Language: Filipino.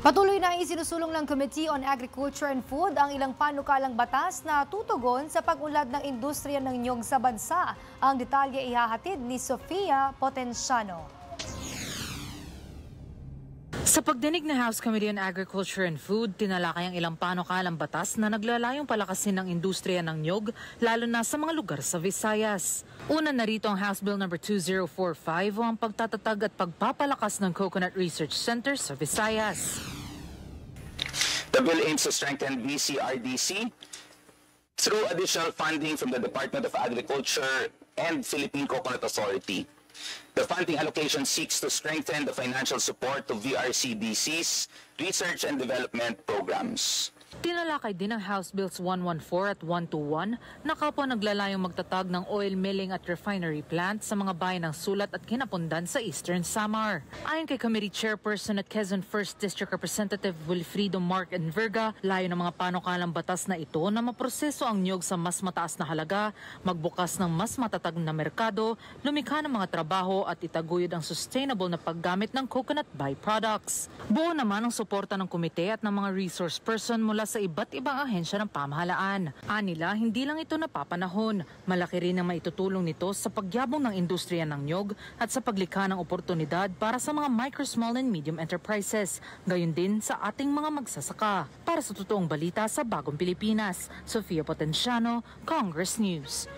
Patuloy na isinusulong ng Committee on Agriculture and Food ang ilang panukalang batas na tutugon sa pag-unlad ng industriya ng niyog sa bansa. Ang detalye ihahatid ni Sofia Potenciano. Sa pagdinig ng House Committee on Agriculture and Food, tinalakay ang ilang panukalang batas na naglalayong palakasin ng industriya ng niyog, lalo na sa mga lugar sa Visayas. Una na rito ang House Bill No. 2045 o ang pagtatatag at pagpapalakas ng Coconut Research Center sa Visayas. The bill aims to strengthen VCRDC through additional funding from the Department of Agriculture and Philippine Coconut Authority. The funding allocation seeks to strengthen the financial support of VRCDC's research and development programs. Tinalakay din ang House Bills 114 at 121 na kapwa naglalayong magtatag ng oil milling at refinery plant sa mga bayan ng Sulat at Kinapundan sa Eastern Samar. Ayon kay Committee Chairperson at Quezon 1st District Representative Wilfrido Mark Enverga, layo ng mga panukalang batas na ito na maproseso ang niyog sa mas mataas na halaga, magbukas ng mas matatag na merkado, lumikha ng mga trabaho at itaguyod ang sustainable na paggamit ng coconut byproducts. Buo naman ang suporta ng komite at ng mga resource person mula sa iba't ibang ahensya ng pamahalaan. Anila, hindi lang ito napapanahon. Malaki rin ang maitutulong nito sa pagyabong ng industriya ng niyog at sa paglikha ng oportunidad para sa mga micro, small and medium enterprises. Gayon din sa ating mga magsasaka. Para sa totoong balita sa Bagong Pilipinas, Sofia Potenciano, Congress News.